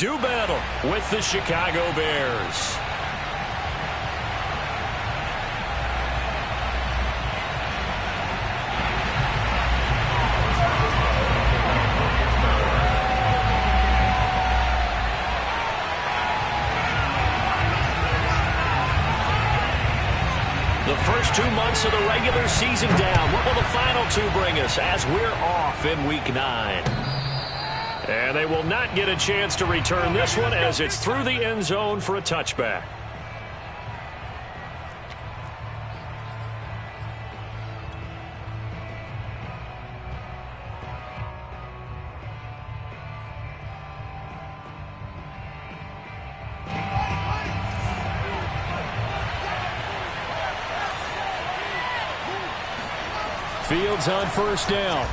do battle with the Chicago Bears. The first 2 months of the regular season down. What will the final 2 bring us as we're off in Week 9? And they will not get a chance to return this one as it's through the end zone for a touchback. Fields on first down.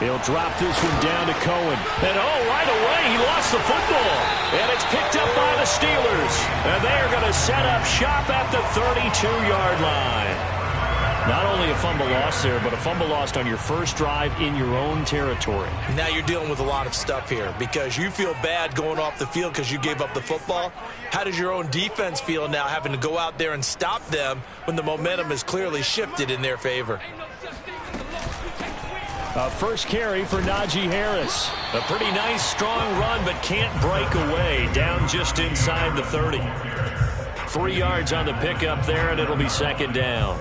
He'll drop this one down to Cohen. And right away, he lost the football. And it's picked up by the Steelers. And they are going to set up shop at the 32-yard line. Not only a fumble loss there, but a fumble lost on your first drive in your own territory. Now you're dealing with a lot of stuff here because you feel bad going off the field because you gave up the football. How does your own defense feel now having to go out there and stop them when the momentum is clearly shifted in their favor? First carry for Najee Harris. A pretty nice, strong run, but can't break away. Down just inside the 30. 3 yards on the pickup there, and it'll be second down.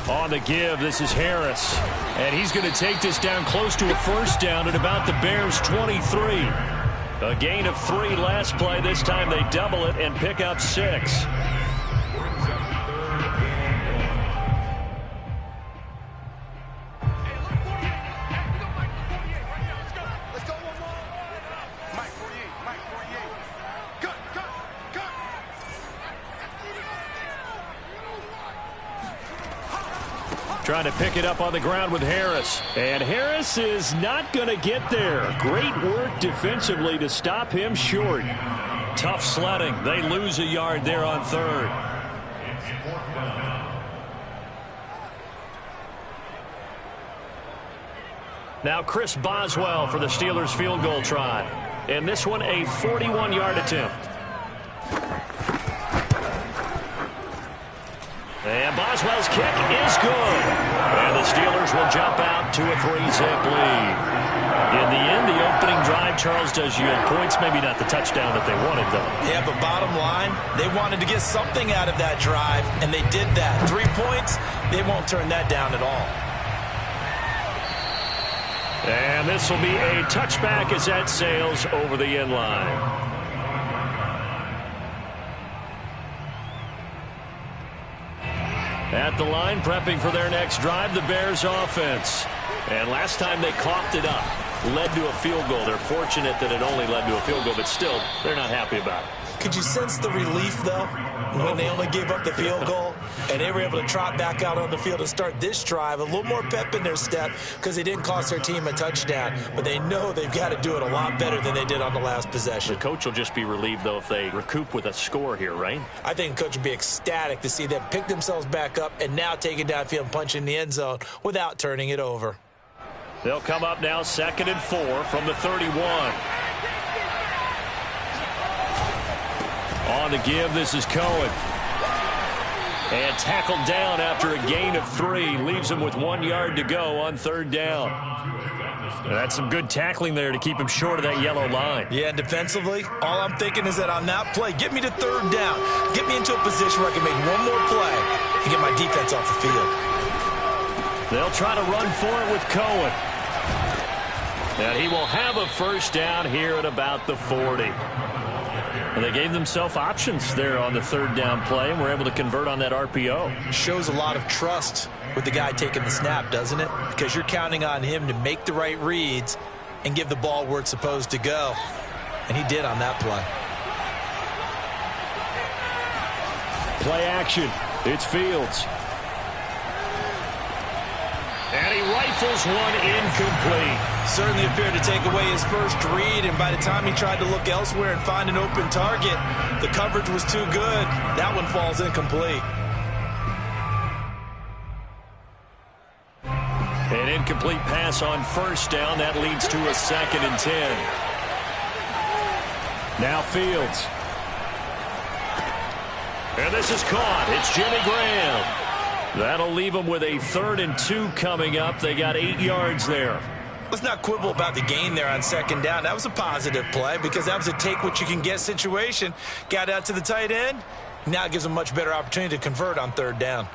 On the give, this is Harris. And he's going to take this down close to a first down at about the Bears' 23. A gain of 3 last play. This time they double it and pick up 6. Trying to pick it up on the ground with Harris. And Harris is not going to get there. Great work defensively to stop him short. Tough sledding. They lose a yard there on third. Now Chris Boswell for the Steelers field goal try. And this one a 41-yard attempt. And Boswell's kick is good. And the Steelers will jump out to a 3-zip lead. In the end, the opening drive, Charles, does yield points. Maybe not the touchdown that they wanted, though. Yeah, but bottom line, they wanted to get something out of that drive, and they did that. 3 points, they won't turn that down at all. And this will be a touchback as that sails over the end line. At the line, prepping for their next drive, the Bears offense. And last time they coughed it up, led to a field goal. They're fortunate that it only led to a field goal, but still, they're not happy about it. Could you sense the relief, though, when they only gave up the field goal and they were able to trot back out on the field and start this drive? A little more pep in their step because they didn't cost their team a touchdown, but they know they've got to do it a lot better than they did on the last possession. The coach will just be relieved, though, if they recoup with a score here, right? I think the coach would be ecstatic to see them pick themselves back up and now take it downfield and punch in the end zone without turning it over. They'll come up now 2nd and 4 from the 31. On the give, this is Cohen. And tackled down after a gain of 3. Leaves him with 1 yard to go on 3rd down. And that's some good tackling there to keep him short of that yellow line. Yeah, defensively, all I'm thinking is that on that play, get me to 3rd down. Get me into a position where I can make one more play and get my defense off the field. They'll try to run for it with Cohen. And he will have a first down here at about the 40. And they gave themselves options there on the 3rd down play and were able to convert on that RPO. Shows a lot of trust with the guy taking the snap, doesn't it? Because you're counting on him to make the right reads and give the ball where it's supposed to go. And he did on that play. Play action. It's Fields. And he rifles one incomplete. Certainly appeared to take away his first read, and by the time he tried to look elsewhere and find an open target, the coverage was too good. That one falls incomplete. An incomplete pass on first down. That leads to a 2nd and 10. Now Fields. And this is caught. It's Jimmy Graham. That'll leave them with a 3rd and 2 coming up. They got 8 yards there. Let's not quibble about the gain there on 2nd down. That was a positive play because that was a take-what-you-can-get situation. Got out to the tight end. Now it gives them a much better opportunity to convert on 3rd down.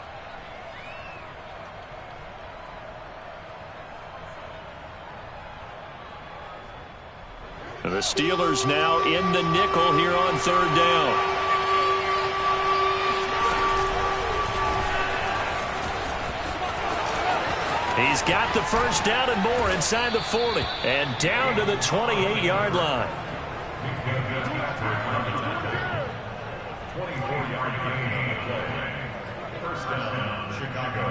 The Steelers now in the nickel here on 3rd down. He's got the first down and more inside the 40 and down to the 28-yard line. 24-yard gain on the play. First down, Chicago.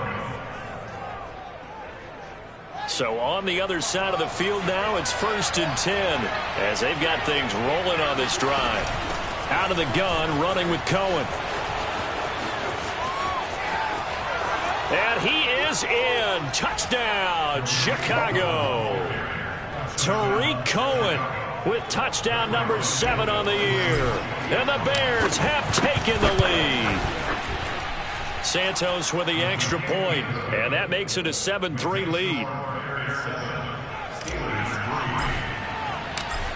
So on the other side of the field now, it's 1st and 10 as they've got things rolling on this drive. Out of the gun, running with Cohen. And he is in. Touchdown, Chicago. Tariq Cohen with touchdown number 7 on the year. And the Bears have taken the lead. Santos with the extra point, and that makes it a 7-3 lead.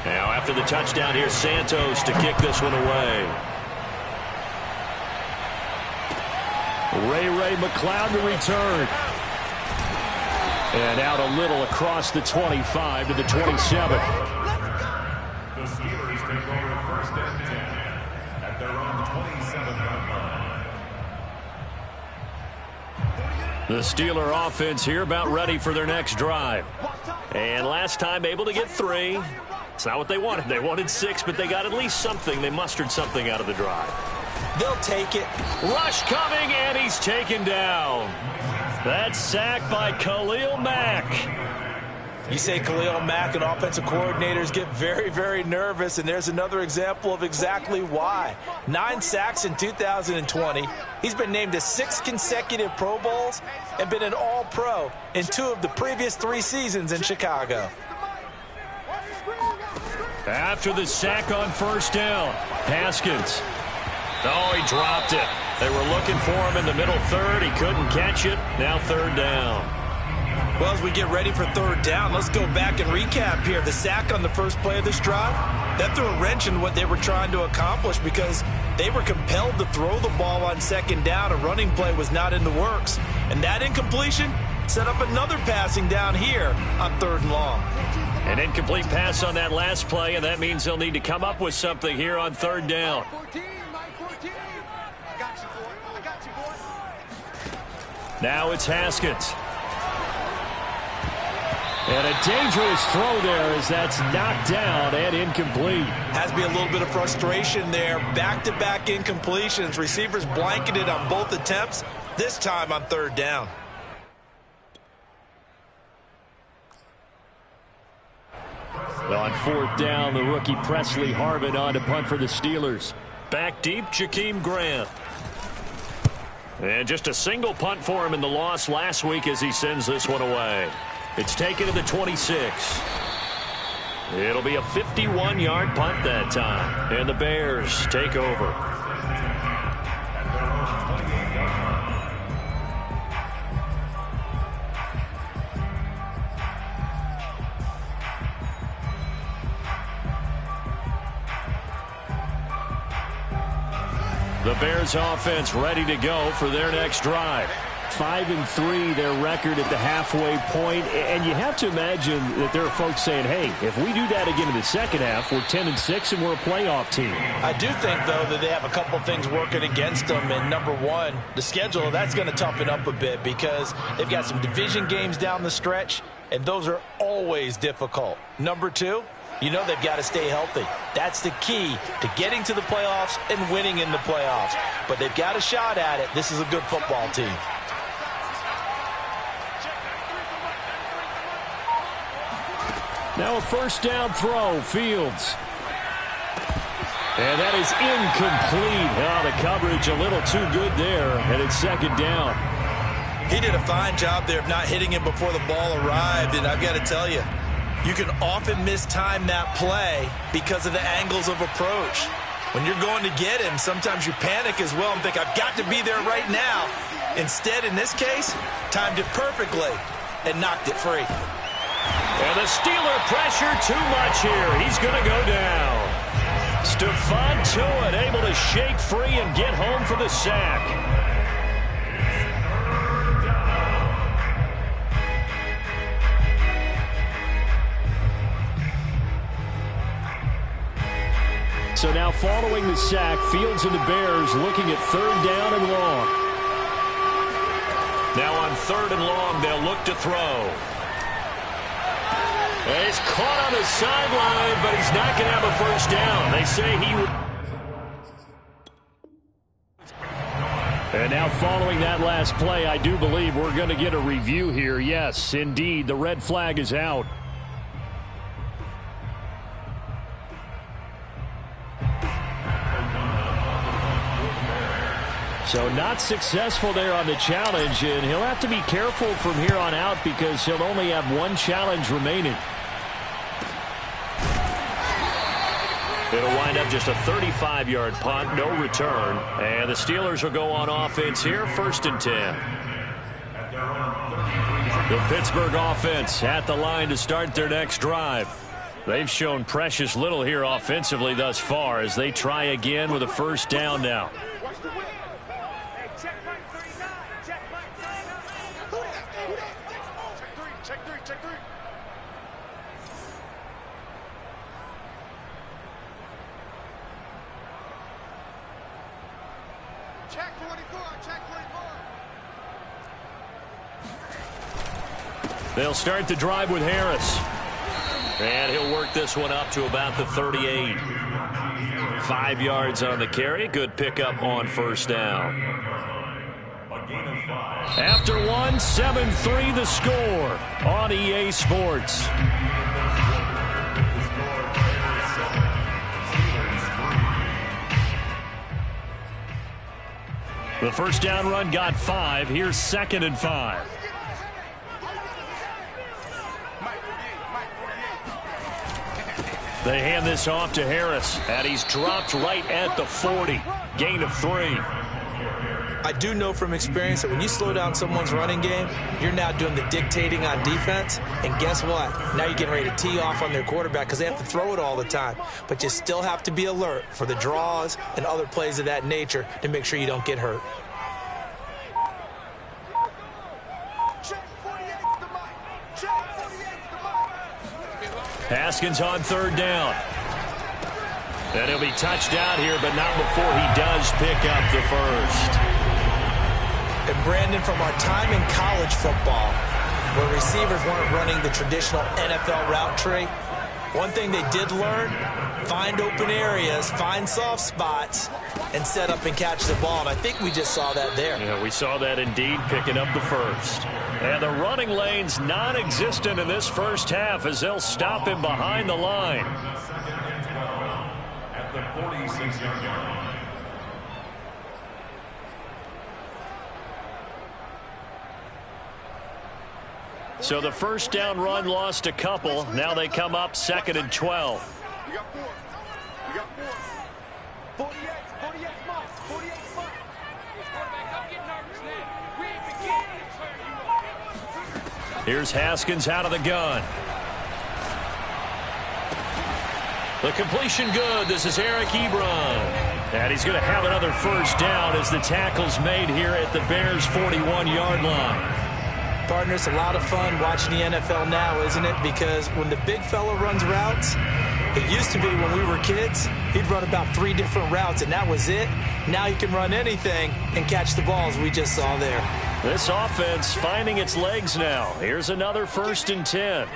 Now after the touchdown, here's Santos to kick this one away. Ray McCloud to return. And out a little across the 25 to the 27. The Steelers take over 1st and 10 at their own 27-yard line. The Steeler offense here about ready for their next drive. And last time able to get 3. It's not what they wanted. They wanted 6, but they got at least something. They mustered something out of the drive. They'll take it. Rush coming, and he's taken down. That's sacked by Khalil Mack. You say Khalil Mack and offensive coordinators get very, very nervous, and there's another example of exactly why. 9 sacks in 2020. He's been named to 6 consecutive Pro Bowls and been an All-Pro in 2 of the previous 3 seasons in Chicago. After the sack on first down, Haskins. Oh, he dropped it. They were looking for him in the middle 3rd. He couldn't catch it. Now 3rd down. Well, as we get ready for 3rd down, let's go back and recap here. The sack on the first play of this drive, that threw a wrench in what they were trying to accomplish because they were compelled to throw the ball on 2nd down. A running play was not in the works. And that incompletion set up another passing down here on 3rd and long. An incomplete pass on that last play, and that means they'll need to come up with something here on 3rd down. Now it's Haskins. And a dangerous throw there as that's knocked down and incomplete. Has to be a little bit of frustration there. Back-to-back incompletions. Receivers blanketed on both attempts, this time on 3rd down. On 4th down, the rookie Presley Harvin on to punt for the Steelers. Back deep, Jakeem Grant. And just a single punt for him in the loss last week as he sends this one away. It's taken to the 26. It'll be a 51-yard punt that time. And the Bears take over. The Bears offense ready to go for their next drive. 5-3, their record at the halfway point. And you have to imagine that there are folks saying, hey, if we do that again in the second half, we're 10-6 and we're a playoff team. I do think, though, that they have a couple things working against them. And number one, the schedule, that's going to toughen up a bit because they've got some division games down the stretch, and those are always difficult. Number two, you know they've got to stay healthy. That's the key to getting to the playoffs and winning in the playoffs. But they've got a shot at it. This is a good football team. Now a first down throw, Fields. And that is incomplete. Oh, the coverage a little too good there, and it's second down. He did a fine job there of not hitting him before the ball arrived, and I've got to tell you, you can often mistime that play because of the angles of approach. When you're going to get him, sometimes you panic as well and think, I've got to be there right now. Instead, in this case, timed it perfectly and knocked it free. And the Steeler pressure too much here. He's going to go down. Stephon Tuitt able to shake free and get home for the sack. So now following the sack, Fields and the Bears looking at third down and long. Now on third and long, they'll look to throw. He's caught on the sideline, but he's not going to have a first down. They say he would. And now following that last play, I do believe we're going to get a review here. Yes, indeed, the red flag is out. So not successful there on the challenge, and he'll have to be careful from here on out because he'll only have one challenge remaining. It'll wind up just a 35-yard punt, no return. And the Steelers will go on offense here, first and 10. The Pittsburgh offense at the line to start their next drive. They've shown precious little here offensively thus far as they try again with a first down now. They'll start the drive with Harris. And he'll work this one up to about the 38. 5 yards on the carry. Good pickup on first down. After one, 7-3 the score on EA Sports. The first down run got 5. Here's second and 5. They hand this off to Harris, and he's dropped right at the 40. Gain of 3. I do know from experience that when you slow down someone's running game, you're now doing the dictating on defense. And guess what? Now you're getting ready to tee off on their quarterback because they have to throw it all the time. But you still have to be alert for the draws and other plays of that nature to make sure you don't get hurt. Haskins on third down. And he'll be touched out here, but not before he does pick up the first. And Brandon, from our time in college football, where receivers weren't running the traditional NFL route tree, one thing they did learn, find open areas, find soft spots, and set up and catch the ball. And I think we just saw that there. Yeah, we saw that indeed, picking up the first. And the running lane's non-existent in this first half as they'll stop him behind the line. At the 46-yard line. So the first down run lost a couple. Now they come up second and 12. We got 4. We got 4. 48 spots. 48 spots. Quarterback, don't get nervous now. We ain't beginning to turn you up. Here's Haskins out of the gun. The completion good. This is Eric Ebron. And he's going to have another first down as the tackle's made here at the Bears' 41-yard line. Partner, it's a lot of fun watching the NFL now, isn't it? Because when the big fella runs routes, it used to be when we were kids, he'd run about 3 different routes, and that was it. Now he can run anything and catch the balls we just saw there. This offense finding its legs now. Here's another first and 10.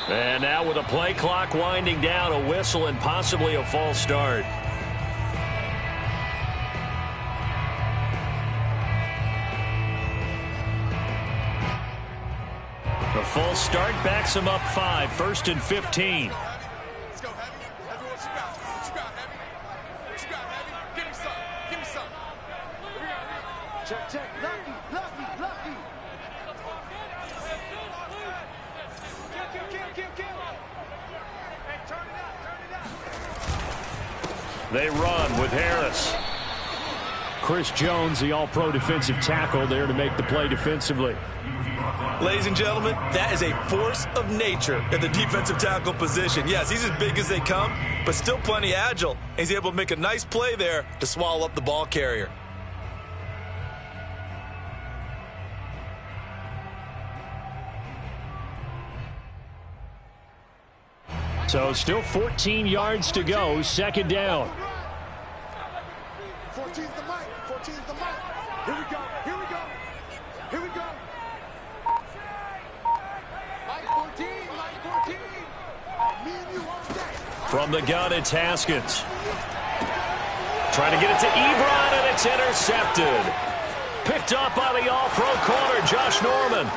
And now with a play clock winding down, a whistle and possibly a false start. The false start backs him up 5, 1st and 15. Let's go, Heavy. Heavy, what you got? What you got, Heavy? What you got, Heavy? Give me some. Give me some. Here we go. Check, check. Lucky, lucky, lucky. Kill. Hey, turn it up. They run with Harris. Chris Jones, the all-pro defensive tackle, there to make the play defensively. Ladies and gentlemen, that is a force of nature in the defensive tackle position. Yes, he's as big as they come, but still plenty agile. He's able to make a nice play there to swallow up the ball carrier. So still 14 yards to go, 2nd down. 14's the mic. 14's the mic. Here we go. Mike 14. Me and you all day. From the gun, it's Haskins. Trying to get it to Ebron, and it's intercepted. Picked up by the all-pro corner, Josh Norman.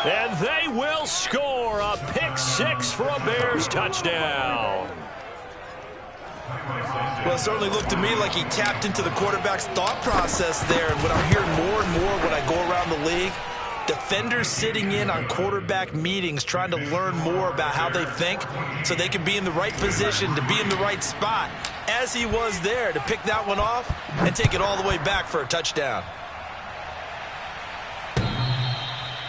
And they will score a pick 6 for a Bears touchdown. Well, it certainly looked to me like he tapped into the quarterback's thought process there. And what I'm hearing more and more when I go around the league, defenders sitting in on quarterback meetings trying to learn more about how they think so they can be in the right position to be in the right spot, as he was there to pick that one off and take it all the way back for a touchdown.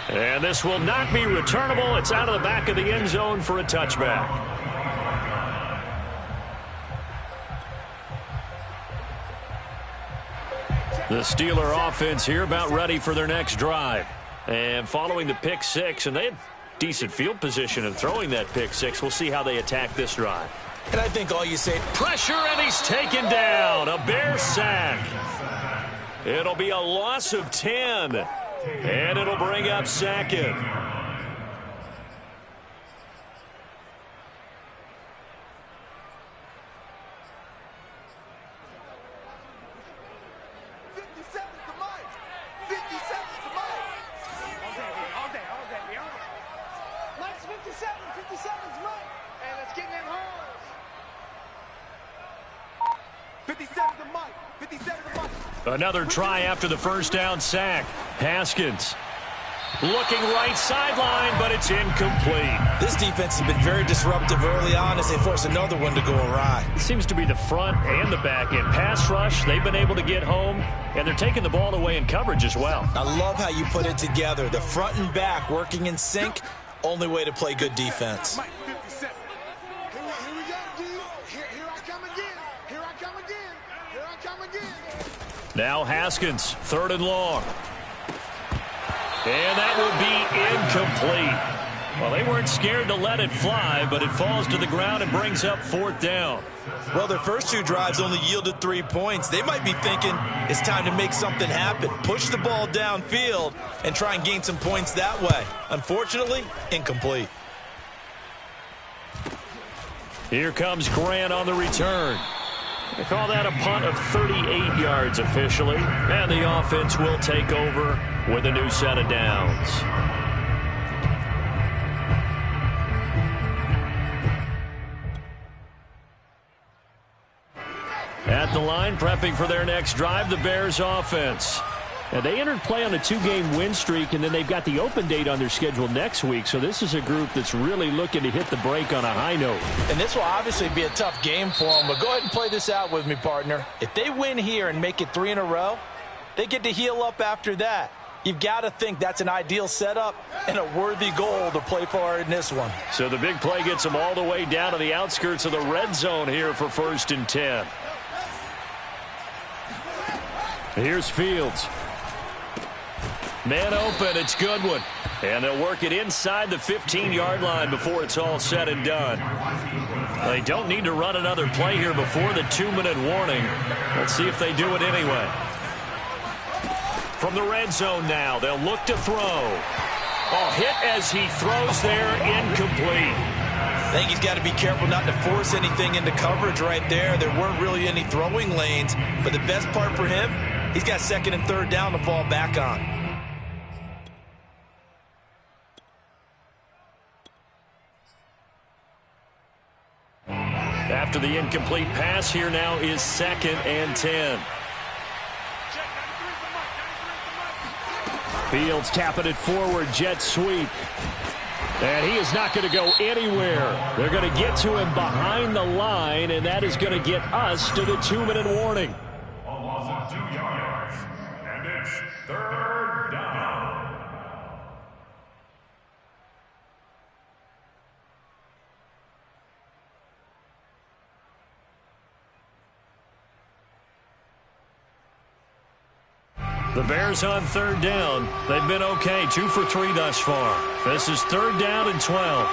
And this will not be returnable. It's out of the back of the end zone for a touchback. The Steeler offense here about ready for their next drive. And following the pick 6, and they had decent field position in throwing that pick 6. We'll see how they attack this drive. And I think all you say, Pressure, and he's taken down. A Bear sack. It'll be a loss of 10. And it'll bring up 2nd. All day. Mike's 57's Mike. And let's get in them holes. 57's the Mike. 57's the Mike. Another try after the first down sack. Haskins looking right sideline, but it's incomplete. this defense has been very disruptive early on as they force another one to go awry. It seems to be the front and the back end. Pass rush, they've been able to get home, and they're taking the ball away in coverage as well. I love how you put it together. The front and back working in sync, only way to play good defense. Mike, 57. Here we go, D. Here I come again. Here I come again. Here I come again. Now Haskins, 3rd and long. And that will be incomplete. Well, they weren't scared to let it fly, but it falls to the ground and brings up 4th down. Well, their first 2 drives only yielded 3 points. They might be thinking it's time to make something happen. Push the ball downfield and try and gain some points that way. Unfortunately, incomplete. Here comes Grant on the return. They call that a punt of 38 yards officially. And the offense will take over with a new set of downs. At the line, prepping for their next drive, the Bears offense. And they entered play on a 2-game win streak, and then they've got the open date on their schedule next week. So this is a group that's really looking to hit the break on a high note. And this will obviously be a tough game for them, but go ahead and play this out with me, partner. If they win here and make it 3 in a row, they get to heal up after that. You've got to think that's an ideal setup and a worthy goal to play for in this one. So the big play gets them all the way down to the outskirts of the red zone here for 1st and 10. Here's Fields. Man open, it's Goodwin. And they'll work it inside the 15-yard line before it's all said and done. They don't need to run another play here before the 2-minute warning. Let's see if they do it anyway. From the red zone now, they'll look to throw. Oh, hit as he throws there, incomplete. I think he's got to be careful not to force anything into coverage right there. There weren't really any throwing lanes, but the best part for him, he's got second and third down to fall back on. After the incomplete pass, here now is 2nd and 10. Fields tapping it forward, jet sweep. And he is not going to go anywhere. They're going to get to him behind the line, and that is going to get us to the 2-minute warning. A loss of 2 yards, and it's 3rd down. The Bears on 3rd down. They've been okay, 2 for 3 thus far. This is 3rd down and 12.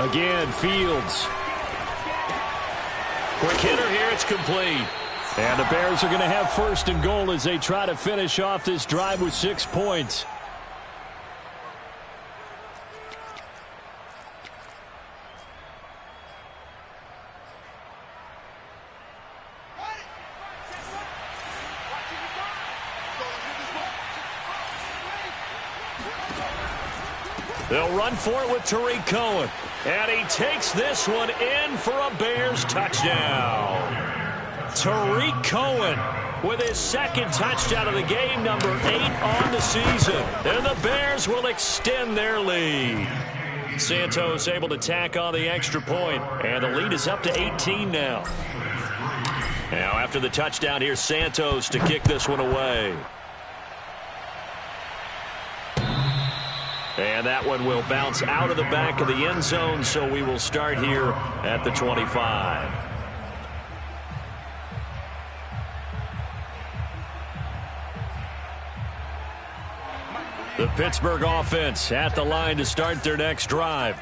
Again, Fields. Quick hitter here, it's complete. And the Bears are going to have 1st and goal as they try to finish off this drive with 6 points. They'll run for it with Tariq Cohen. And he takes this one in for a Bears touchdown. Tariq Cohen with his 2nd touchdown of the game, number 8 on the season. And the Bears will extend their lead. Santos able to tack on the extra point, and the lead is up to 18 now. Now after the touchdown, here's Santos to kick this one away. And that one will bounce out of the back of the end zone, so we will start here at the 25. The Pittsburgh offense at the line to start their next drive.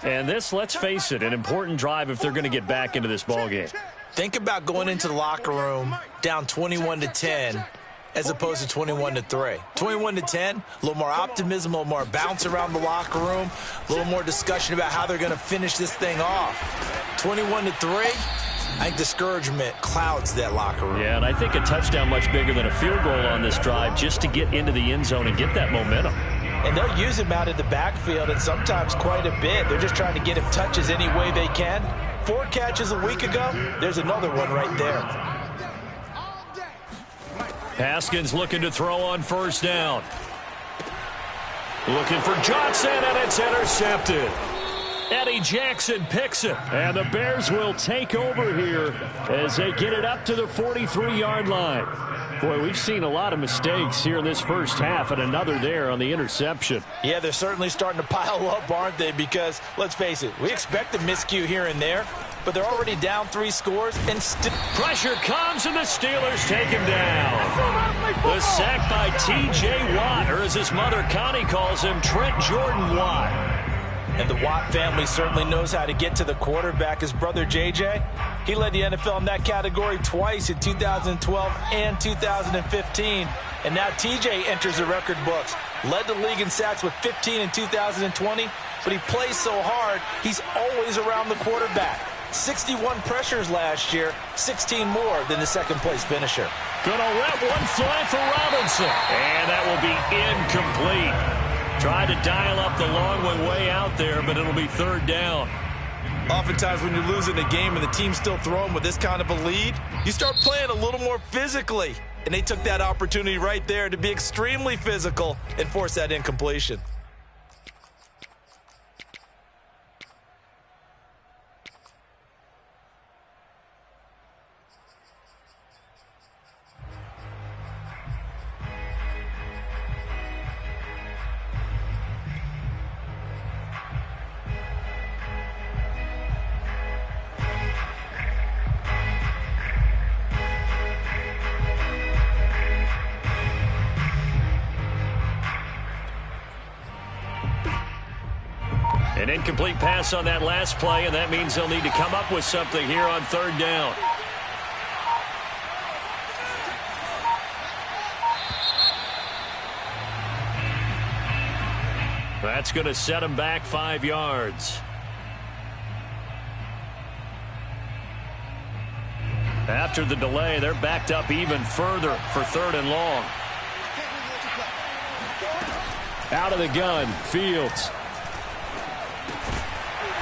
And this, let's face it, an important drive if they're going to get back into this ballgame. Think about going into the locker room down 21-10 as opposed to 21-3. 21-10, a little more optimism, a little more bounce around the locker room, a little more discussion about how they're going to finish this thing off. 21-3, I think discouragement clouds that locker room. Yeah, and I think a touchdown much bigger than a field goal on this drive just to get into the end zone and get that momentum. And they'll use him out of the backfield, and sometimes quite a bit. They're just trying to get him touches any way they can. 4 catches a week ago, there's another one right there. Haskins looking to throw on 1st down. Looking for Johnson, and it's intercepted. Eddie Jackson picks it, and the Bears will take over here as they get it up to the 43-yard line. Boy, we've seen a lot of mistakes here in this first half, and another there on the interception. Yeah, they're certainly starting to pile up, aren't they? Because, let's face it, we expect a miscue here and there, but they're already down 3 scores, and pressure comes, and the Steelers take him down. The sack by T.J. Watt, or as his mother Connie calls him, Trent Jordan Watt. And the Watt family certainly knows how to get to the quarterback. His brother J.J., he led the NFL in that category twice in 2012 and 2015. And now T.J. enters the record books. Led the league in sacks with 15 in 2020, but he plays so hard, he's always around the quarterback. 61 pressures last year, 16 more than the 2nd-place finisher. Gonna let one fly for Robinson, and that will be incomplete. Tried to dial up the long one way out there, but it'll be 3rd down. Oftentimes when you're losing a game and the team's still throwing with this kind of a lead, you start playing a little more physically. And they took that opportunity right there to be extremely physical and force that incompletion. An incomplete pass on that last play, and that means they'll need to come up with something here on 3rd down. That's going to set them back 5 yards. After the delay, they're backed up even further for 3rd and long. Out of the gun, Fields.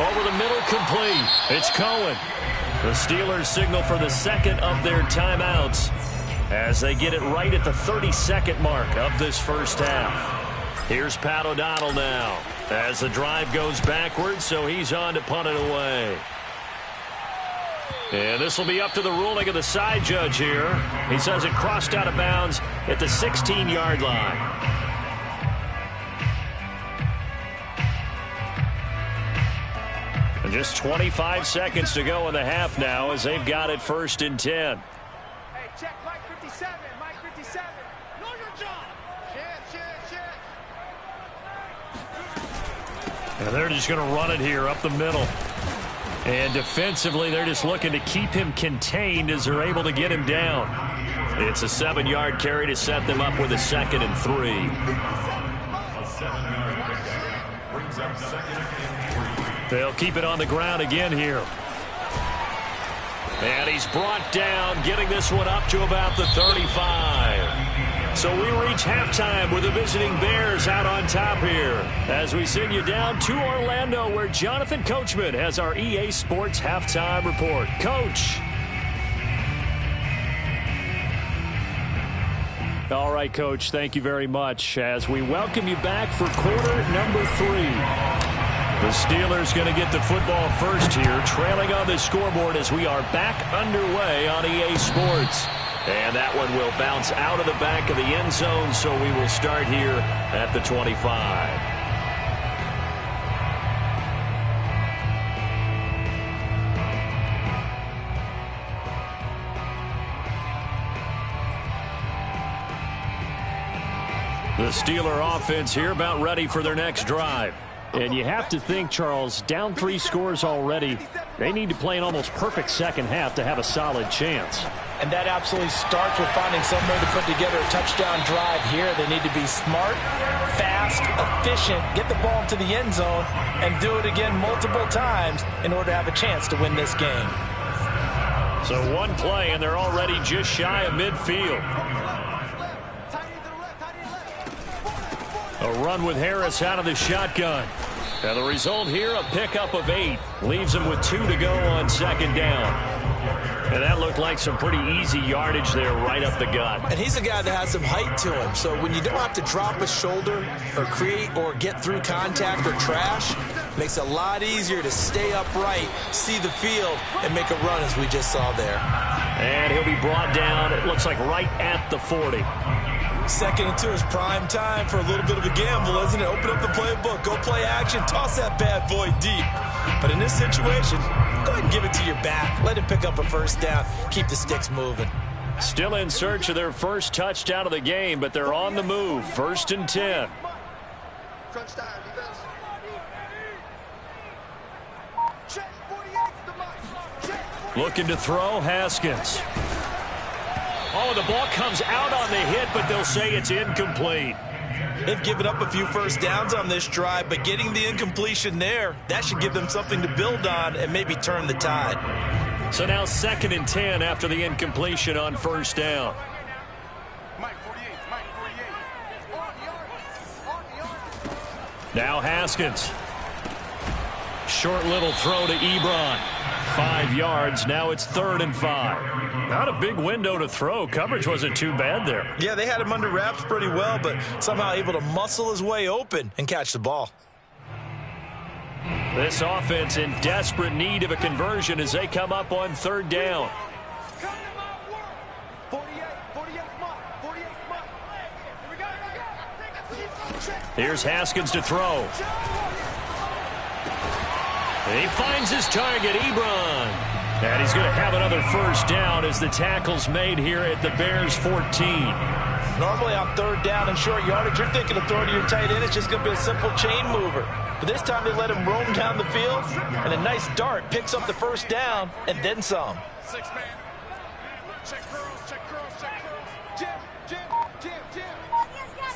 Over the middle, complete. It's Cohen. The Steelers signal for the second of their timeouts as they get it right at the 32nd mark of this first half. Here's Pat O'Donnell now as the drive goes backwards, so he's on to punt it away. And this will be up to the ruling of the side judge here. He says it crossed out of bounds at the 16-yard line. And just 25 seconds to go in the half now as they've got it 1st and 10. Hey, check Mike 57. Mike 57. Know your job. Shit. And they're just going to run it here up the middle. And defensively, they're just looking to keep him contained as they're able to get him down. It's a 7-yard carry to set them up with a 2nd and 3. A 7-yard pickup brings up 2nd and 3. They'll keep it on the ground again here. And he's brought down, getting this one up to about the 35. So we reach halftime with the visiting Bears out on top here as we send you down to Orlando where Jonathan Coachman has our EA Sports halftime report. Coach. All right, Coach, thank you very much as we welcome you back for quarter number 3. The Steelers going to get the football first here, trailing on the scoreboard as we are back underway on EA Sports. And that one will bounce out of the back of the end zone, so we will start here at the 25. The Steeler offense here about ready for their next drive. And you have to think, Charles, down 3 scores already. They need to play an almost perfect second half to have a solid chance. And that absolutely starts with finding some way to put together a touchdown drive here. They need to be smart, fast, efficient, get the ball into the end zone, and do it again multiple times in order to have a chance to win this game. So one play, and they're already just shy of midfield. A run with Harris out of the shotgun. And the result here, a pickup of 8. Leaves them with 2 to go on 2nd down. And that looked like some pretty easy yardage there right up the gut. And he's a guy that has some height to him. So when you don't have to drop a shoulder or create or get through contact or trash, it makes it a lot easier to stay upright, see the field, and make a run as we just saw there. And he'll be brought down, it looks like right at the 40. 2nd and 2 is prime time for a little bit of a gamble, isn't it? Open up the playbook, go play action, toss that bad boy deep. But in this situation, go ahead and give it to your back. Let him pick up a 1st down. Keep the sticks moving. Still in search of their first touchdown of the game, but they're on the move. 1st and 10. Crunch time, defense. Check 48's the mark. Check. Looking to throw, Haskins. Oh, the ball comes out on the hit, but they'll say it's incomplete. They've given up a few 1st downs on this drive, but getting the incompletion there, that should give them something to build on and maybe turn the tide. So now 2nd and 10 after the incompletion on 1st down. Mike 48, Mike 48. Now Haskins. Short little throw to Ebron. 5 yards. Now it's 3rd and 5. Not a big window to throw. Coverage wasn't too bad there. Yeah, they had him under wraps pretty well, but somehow able to muscle his way open and catch the ball. This offense in desperate need of a conversion as they come up on 3rd down. 48, 48 mark. 48 mark. We got it. Here's Haskins to throw. He finds his target, Ebron. And he's going to have another 1st down as the tackle's made here at the Bears 14. Normally on 3rd down and short yardage, you're thinking of throwing to your tight end. It's just going to be a simple chain mover. But this time they let him roam down the field, and a nice dart picks up the 1st down and then some. 6 man. Check curls, check curls, check curls. Jim, Jim, Jim, Jim.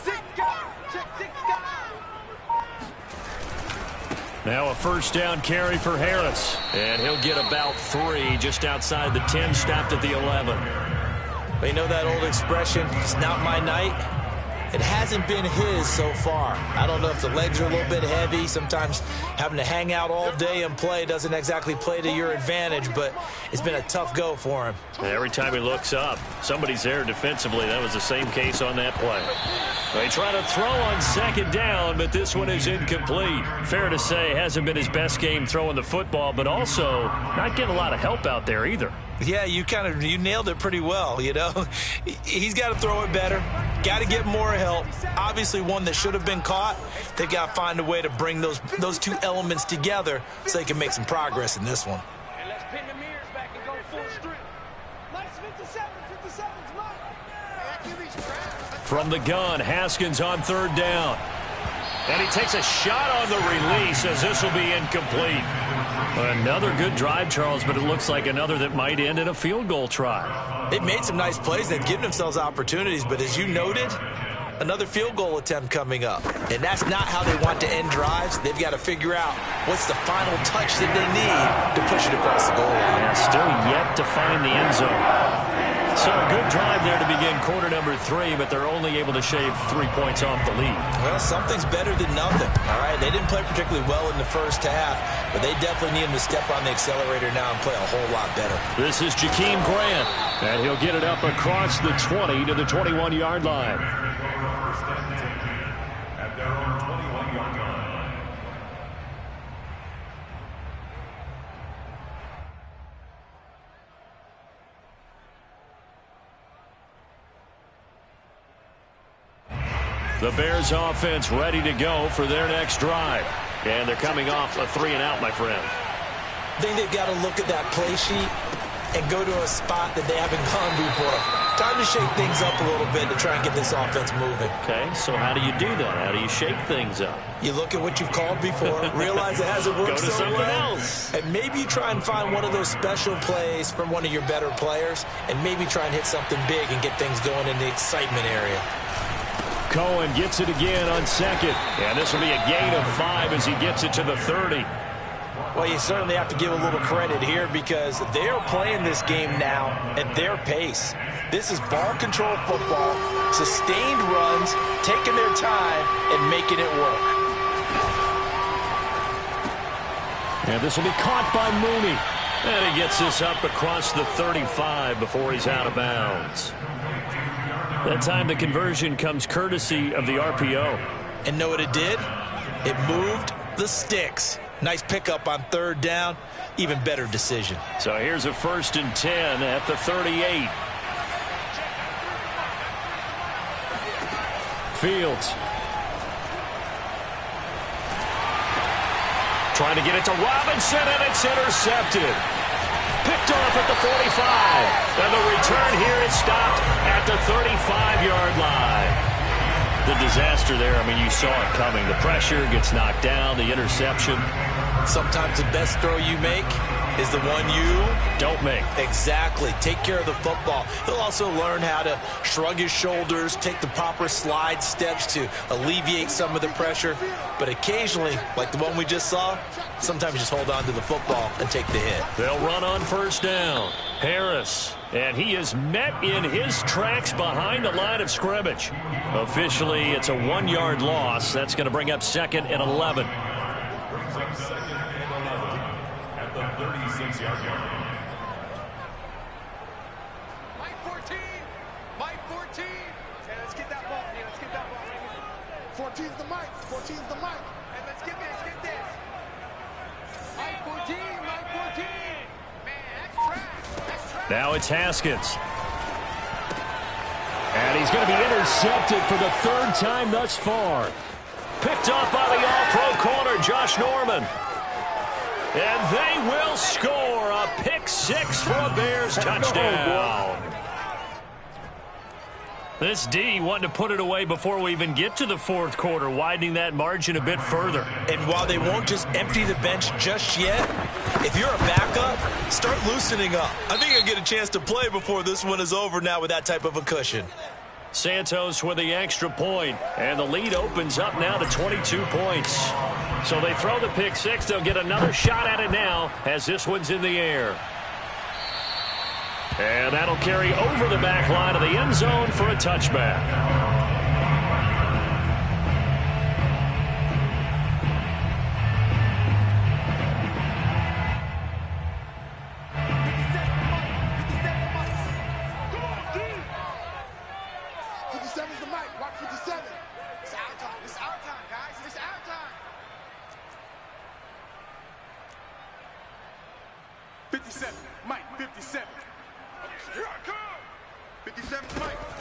6 guys. Check 6 guys. Now a first down carry for Harris. And he'll get about 3 just outside the 10, stopped at the 11. But you know that old expression, it's not my night? It hasn't been his so far. I don't know if the legs are a little bit heavy. Sometimes having to hang out all day and play doesn't exactly play to your advantage, but it's been a tough go for him. Every time he looks up, somebody's there defensively. That was the same case on that play. They try to throw on second down, but this one is incomplete. Fair to say, hasn't been his best game throwing the football, but also not getting a lot of help out there either. Yeah, you nailed it pretty well, you know. He's got to throw it better. Got to get more help. Obviously one that should have been caught. They got to find a way to bring those two elements together so they can make some progress in this one. And let's pin the mirrors back and go full strip. Nice 57's mine. From the gun, Haskins on third down. And he takes a shot on the release as this will be incomplete. Another good drive, Charles, but it looks like another that might end in a field goal try. They've made some nice plays. They've given themselves opportunities, but as you noted, another field goal attempt coming up. And that's not how they want to end drives. They've got to figure out what's the final touch that they need to push it across the goal line. Yeah, still yet to find the end zone. So a good drive there to begin quarter number 3, but they're only able to shave 3 points off the lead. Well, something's better than nothing, all right? They didn't play particularly well in the first half, but they definitely need him to step on the accelerator now and play a whole lot better. This is Jakeem Grant, and he'll get it up across the 20 to the 21-yard line. At their own 21-yard line. The Bears offense ready to go for their next drive. And they're coming off a 3-and-out, my friend. I think they've got to look at that play sheet and go to a spot that they haven't gone before. Time to shake things up a little bit to try and get this offense moving. Okay, so how do you do that? How do you shake things up? You look at what you've called before, realize it hasn't worked Go to so something well, else. and maybe you try and find one of those special plays from one of your better players, and maybe try and hit something big and get things going in the excitement area. Cohen gets it again on second. And this will be a gain of 5 as he gets it to the 30. Well, you certainly have to give a little credit here because they're playing this game now at their pace. This is ball control football, sustained runs, taking their time, and making it work. And this will be caught by Mooney. And he gets this up across the 35 before he's out of bounds. That time the conversion comes courtesy of the RPO. And know what it did? It moved the sticks. Nice pickup on third down. Even better decision. So here's a 1st and 10 at the 38. Fields. Trying to get it to Robinson, and it's intercepted. Picked off at the 45. And the return here is stopped at the 35-yard line. The disaster there, I mean, you saw it coming. The pressure gets knocked down, the interception. Sometimes the best throw you make is the one you don't make. Exactly. Take care of the football. He'll also learn how to shrug his shoulders, take the proper slide steps to alleviate some of the pressure. But occasionally, like the one we just saw, sometimes just hold on to the football and take the hit. They'll run on first down. Harris. And he is met in his tracks behind the line of scrimmage. Officially, it's a 1-yard loss. That's going to bring up 2nd and 11. Brings up 2nd and 11 at the 36-yard line. Mike 14. Mike 14. Hey, let's get that ball. Yeah, let's get that ball right here. 14's the mic. 14's the mic. Hey, let's get this. Get this. Mike 14. Mike 14. Man, that's trash. That's trash. Now it's Haskins. And he's going to be intercepted for the 3rd time thus far. Picked off by the all-pro corner, Josh Norman. And they will score a pick 6 for a Bears touchdown. This D wanted to put it away before we even get to the 4th quarter, widening that margin a bit further. And while they won't just empty the bench just yet, if you're a backup, start loosening up. I think you'll get a chance to play before this one is over now with that type of a cushion. Santos with the extra point, and the lead opens up now to 22 points. So they throw the pick six. They'll get another shot at it now as this one's in the air. And that'll carry over the back line of the end zone for a touchback.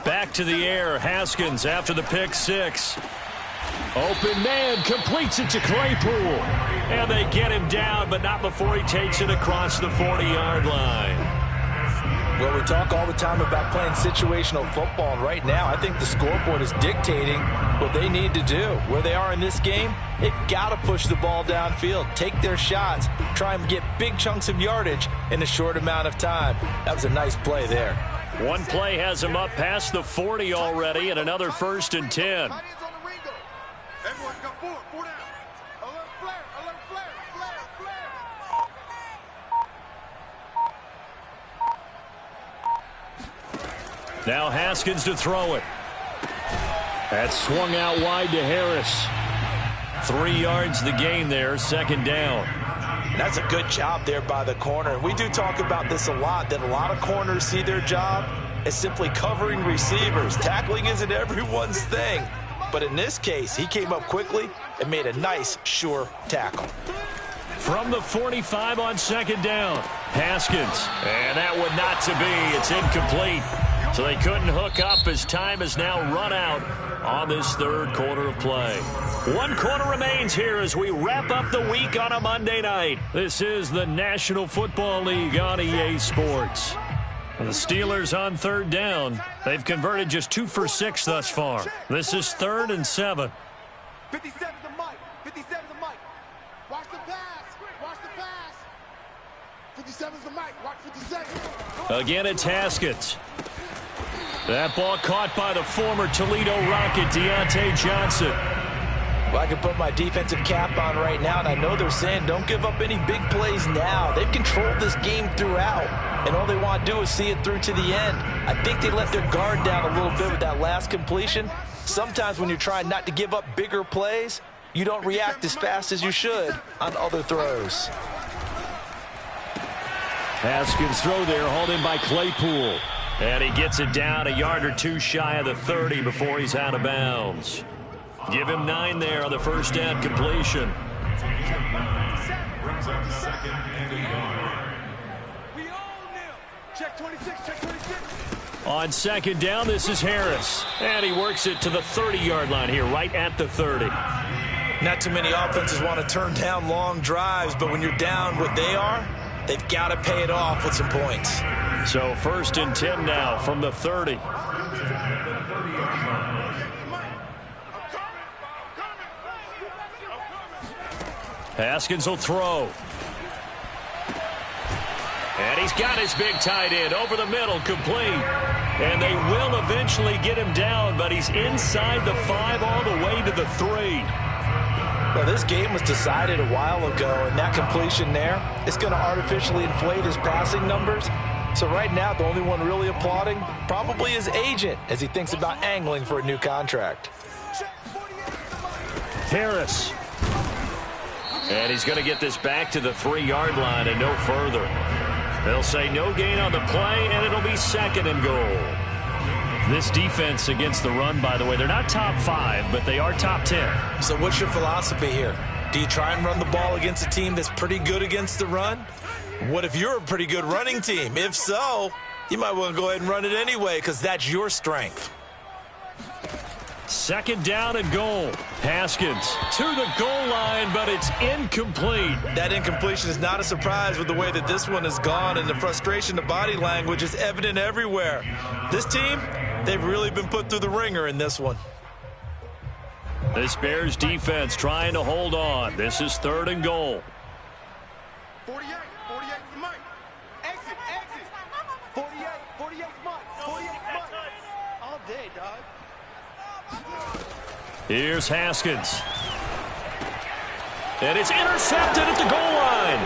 Back to the air, Haskins after the pick six. Open man, completes it to Claypool. And they get him down, but not before he takes it across the 40-yard line. Well, we talk all the time about playing situational football, and right now I think the scoreboard is dictating what they need to do. Where they are in this game, they've got to push the ball downfield, take their shots, try and get big chunks of yardage in a short amount of time. That was a nice play there. One play has him up past the 40 already, and another 1st and 10. Everyone's got four down. Alert flare, flare. Now Haskins to throw it. That's swung out wide to Harris. 3 yards the gain there, 2nd down. And that's a good job there by the corner. We do talk about this a lot, that a lot of corners see their job as simply covering receivers. Tackling isn't everyone's thing. But in this case, he came up quickly and made a nice, sure tackle. From the 45 on 2nd down, Haskins. And that one not to be. It's incomplete. So they couldn't hook up as time has now run out on this 3rd quarter of play. 1 quarter remains here as we wrap up the week on a Monday night. This is the National Football League on EA Sports. And the Steelers on 3rd down. They've converted just 2 for 6 thus far. This is 3rd and 7. 57's the mic. 57's the mic. Watch the pass. 57's the mic. Watch 57. Again, it's Haskins. That ball caught by the former Toledo Rocket, Deontay Johnson. Well, I can put my defensive cap on right now, and I know they're saying don't give up any big plays now. They've controlled this game throughout, and all they want to do is see it through to the end. I think they let their guard down a little bit with that last completion. Sometimes when you're trying not to give up bigger plays, you don't react as fast as you should on other throws. Haskins' throw there, hauled in by Claypool. And he gets it down a yard or 2 shy of the 30 before he's out of bounds. Give him 9 there on the 1st down completion. Brings up 2nd and a yard. We own them. Check 26, check 26. On 2nd down, this is Harris. And he works it to the 30-yard line here, right at the 30. Not too many offenses want to turn down long drives, but when you're down what they are, they've got to pay it off with some points. So 1st and 10 now from the 30. Haskins will throw. And he's got his big tight end over the middle, complete. And they will eventually get him down, but he's inside the 5 all the way to the 3. Well, this game was decided a while ago, and that completion there is going to artificially inflate his passing numbers. So right now, the only one really applauding probably his agent as he thinks about angling for a new contract. Harris. And he's going to get this back to the 3-yard line and no further. They'll say no gain on the play, and it'll be 2nd and goal. This defense against the run, by the way, they're not top 5, but they are top 10. So what's your philosophy here? Do you try and run the ball against a team that's pretty good against the run? What if you're a pretty good running team? If so, you might want to go ahead and run it anyway because that's your strength. 2nd down and goal. Haskins to the goal line, but it's incomplete. That incompletion is not a surprise with the way that this one has gone, and the frustration, the body language is evident everywhere. This team, they've really been put through the ringer in this one. This Bears defense trying to hold on. This is 3rd and goal. 48 is Mike. Exit. 48 Mike. All day, dog. Here's Haskins. And it's intercepted at the goal line.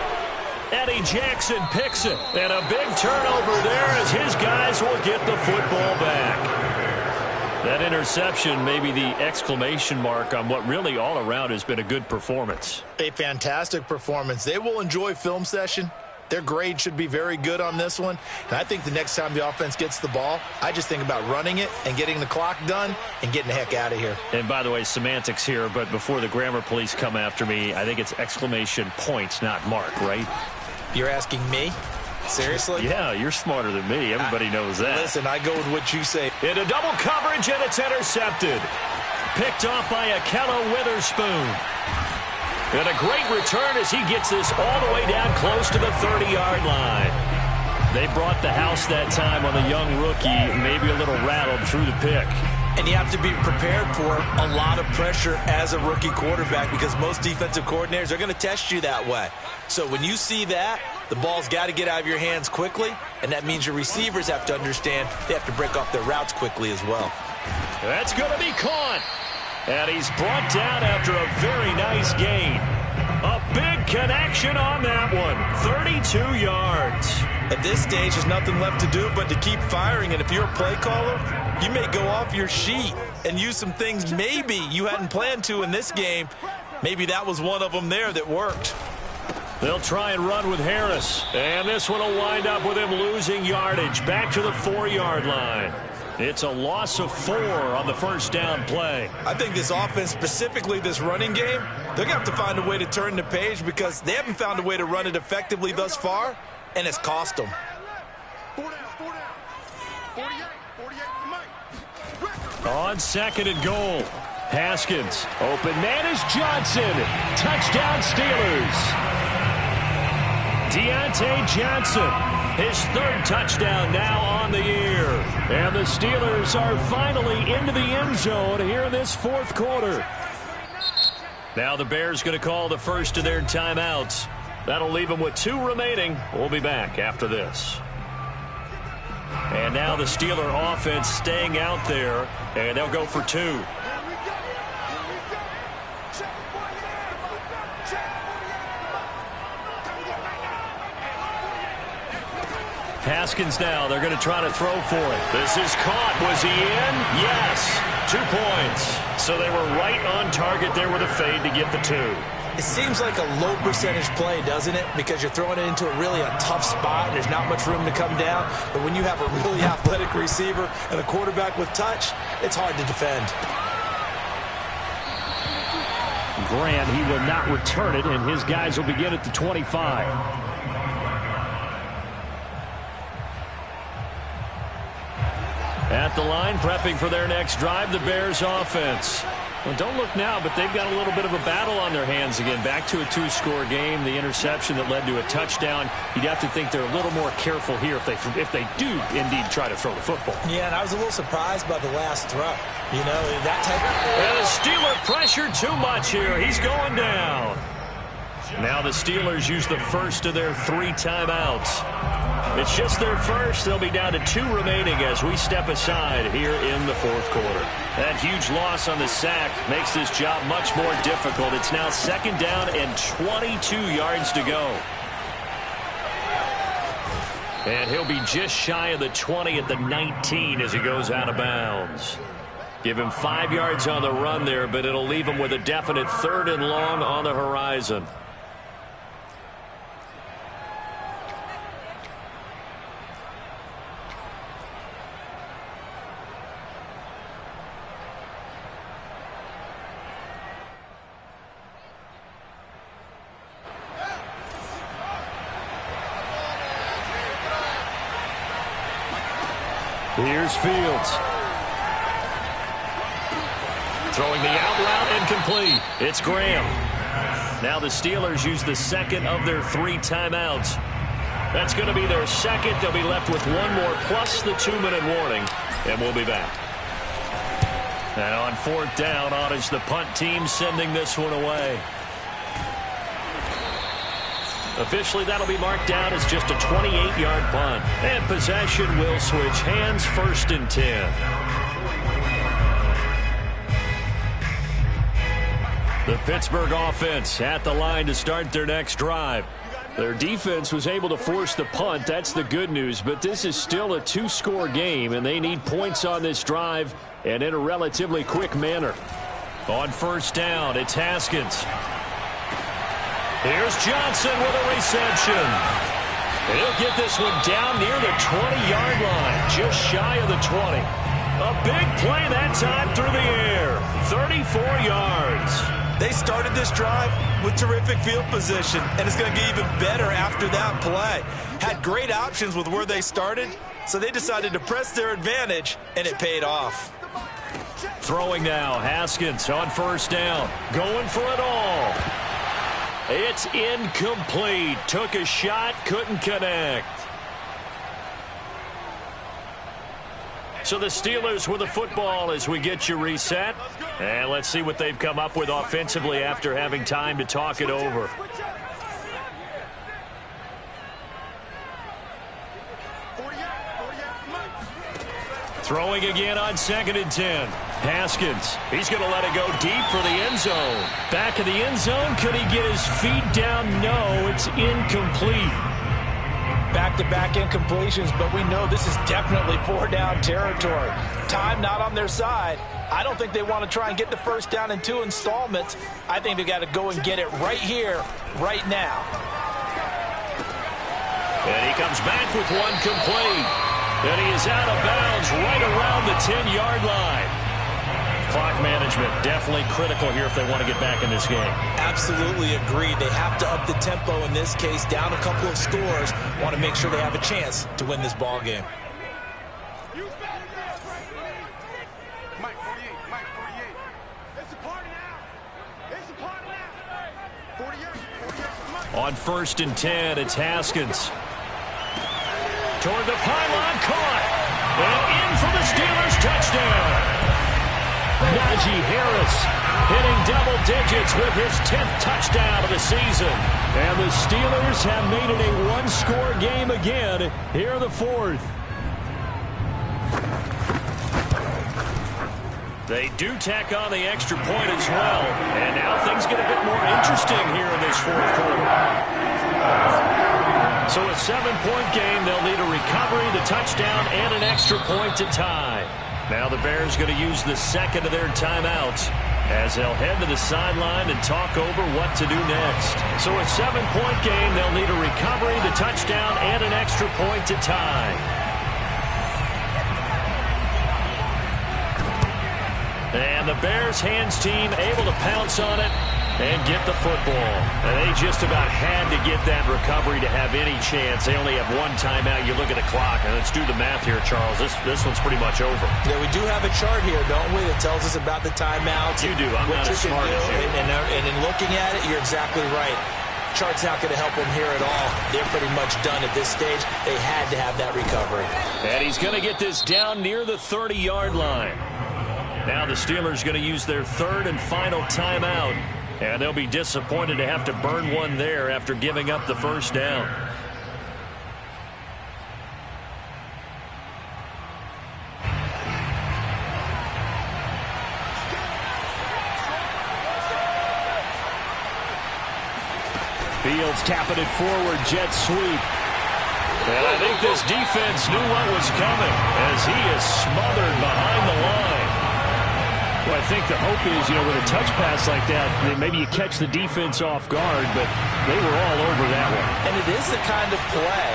Eddie Jackson picks it. And a big turnover there as his guys will get the football back. That interception may be the exclamation mark on what really all around has been a good performance. A fantastic performance. They will enjoy film session. Their grade should be very good on this one. And I think the next time the offense gets the ball, I just think about running it and getting the clock done and getting the heck out of here. And by the way, semantics here, but before the grammar police come after me, I think it's exclamation point, not mark, right? You're asking me? Seriously? Yeah, you're smarter than me. Everybody knows that. Listen, I go with what you say. Into double coverage, and it's intercepted. Picked off by Akello Witherspoon. And a great return as he gets this all the way down close to the 30-yard line. They brought the house that time on the young rookie, maybe a little rattled through the pick. And you have to be prepared for a lot of pressure as a rookie quarterback because most defensive coordinators are going to test you that way. So when you see that, the ball's got to get out of your hands quickly, and that means your receivers have to understand they have to break off their routes quickly as well. That's going to be caught. And he's brought down after a very nice gain. A big connection on that one. 32 yards. At this stage, there's nothing left to do but to keep firing. And if you're a play caller, you may go off your sheet and use some things maybe you hadn't planned to in this game. Maybe that was one of them there that worked. They'll try and run with Harris. And this one will wind up with him losing yardage back to the 4-yard line. It's a loss of 4 on the first down play. I think this offense, specifically this running game, they're going to have to find a way to turn the page because they haven't found a way to run it effectively thus far, and it's cost them. 4 down, 4 down. 48 for Mike. On second and goal, Haskins. Open man is Johnson. Touchdown Steelers. Deontay Johnson. His 3rd touchdown now on the year. And the Steelers are finally into the end zone here in this 4th quarter. Now the Bears going to call the first of their timeouts. That'll leave them with 2 remaining. We'll be back after this. And now the Steeler offense staying out there, and they'll go for 2. Haskins now. They're going to try to throw for it. This is caught. Was he in? Yes. 2 points. So they were right on target there with a fade to get the 2. It seems like a low percentage play, doesn't it? Because you're throwing it into a tough spot and there's not much room to come down. But when you have a really athletic receiver and a quarterback with touch, it's hard to defend. Grant, he will not return it, and his guys will begin at the 25. At the line, prepping for their next drive, the Bears offense. Well, don't look now, but they've got a little bit of a battle on their hands again. Back to a 2-score game. The interception that led to a touchdown. You'd have to think they're a little more careful here if they do indeed try to throw the football. Yeah, and I was a little surprised by the last throw. You know, that type of... And the Steeler pressure too much here. He's going down. Now the Steelers use the first of their 3 timeouts. It's just their first. They'll be down to 2 remaining as we step aside here in the 4th quarter. That huge loss on the sack makes this job much more difficult. It's now 2nd down and 22 yards to go. And he'll be just shy of the 20 at the 19 as he goes out of bounds. Give him 5 yards on the run there, but it'll leave him with a definite 3rd and long on the horizon. Here's Fields. Throwing the out route incomplete. It's Graham. Now the Steelers use the 2nd of their 3 timeouts. That's going to be their 2nd. They'll be left with 1 more plus the 2-minute warning. And we'll be back. And on 4th down, on is the punt team sending this one away. Officially, that'll be marked down as just a 28-yard punt. And possession will switch hands, 1st and 10. The Pittsburgh offense at the line to start their next drive. Their defense was able to force the punt. That's the good news. But this is still a two-score game, and they need points on this drive and in a relatively quick manner. On first down, it's Haskins. Here's Johnson with a reception. He'll get this one down near the 20-yard line, just shy of the 20. A big play that time through the air, 34 yards. They started this drive with terrific field position, and it's going to get even better after that play. Had great options with where they started, so they decided to press their advantage, and it paid off. Throwing now, Haskins on first down, going for it all. It's incomplete. Took a shot, couldn't connect. So the Steelers with the football as we get you reset. And let's see what they've come up with offensively after having time to talk it over. Throwing again on 2nd and 10. Haskins, he's going to let it go deep for the end zone. Back in the end zone, could he get his feet down? No, it's incomplete. Back-to-back incompletions, but we know this is definitely 4-down territory. Time not on their side. I don't think they want to try and get the first down in 2 installments. I think they got to go and get it right here, right now. And he comes back with one complete. And he is out of bounds right around the 10-yard line. Clock management definitely critical here if they want to get back in this game. Absolutely agreed. They have to up the tempo in this case, down a couple of scores. Want to make sure they have a chance to win this ball game. Mike 48, Mike 48. It's a party now. It's a party now. 48, Mike. On 1st and 10, it's Haskins. Toward the pylon, caught. And in for the Steelers touchdown. Najee Harris hitting double digits with his 10th touchdown of the season. And the Steelers have made it a one-score game again here in the 4th. They do tack on the extra point as well. And now things get a bit more interesting here in this 4th quarter. So a 7-point game, they'll need a recovery, the touchdown, and an extra point to tie. Now the Bears going to use the second of their timeouts as they'll head to the sideline and talk over what to do next. So a 7-point game, they'll need a recovery, the touchdown, and an extra point to tie. And the Bears hands team able to pounce on it and get the football. And they just about had to get that recovery to have any chance. They only have one timeout. You look at the clock, and let's do the math here, Charles. This one's pretty much over. Yeah, we do have a chart here, don't we, that tells us about the timeouts. You do. I'm not as smart as you. And in looking at it, you're exactly right. Chart's not going to help them here at all. They're pretty much done at this stage. They had to have that recovery. And he's going to get this down near the 30-yard line. Now the Steelers going to use their 3rd and final timeout. And they'll be disappointed to have to burn one there after giving up the first down. Fields tapping it forward, jet sweep. And I think this defense knew what was coming as he is smothered behind the line. Well, I think the hope is, with a touch pass like that, maybe you catch the defense off guard, but they were all over that one. And it is the kind of play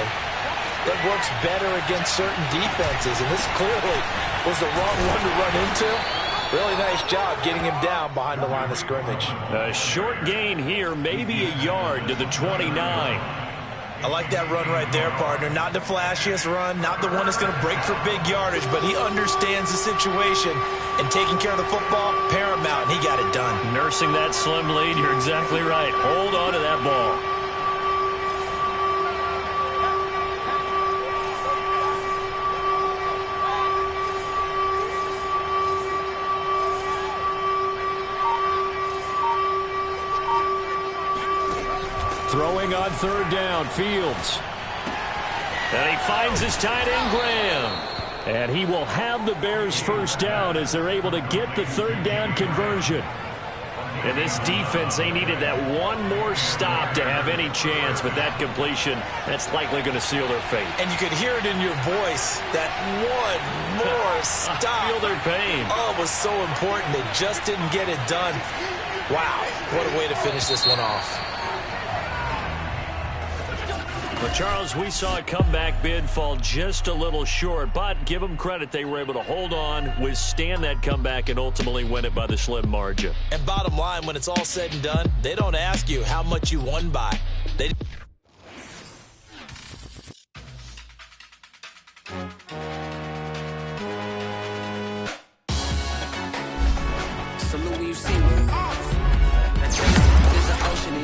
that works better against certain defenses, and this clearly was the wrong one to run into. Really nice job getting him down behind the line of scrimmage. A short gain here, maybe a yard to the 29. I like that run right there, partner. Not the flashiest run, not the one that's going to break for big yardage, but he understands the situation, and taking care of the football, paramount, and he got it done. Nursing that slim lead, you're exactly right. Hold on to that ball. Throwing on 3rd down, Fields. And he finds his tight end, Graham. And he will have the Bears first down as they're able to get the 3rd down conversion. And this defense, they needed that one more stop to have any chance, but that completion, that's likely going to seal their fate. And you could hear it in your voice, that one more stop. I feel their pain. Oh, it was so important. They just didn't get it done. Wow, what a way to finish this one off. But, Charles, we saw a comeback bid fall just a little short, but give them credit. They were able to hold on, withstand that comeback, and ultimately win it by the slim margin. And bottom line, when it's all said and done, they don't ask you how much you won by. They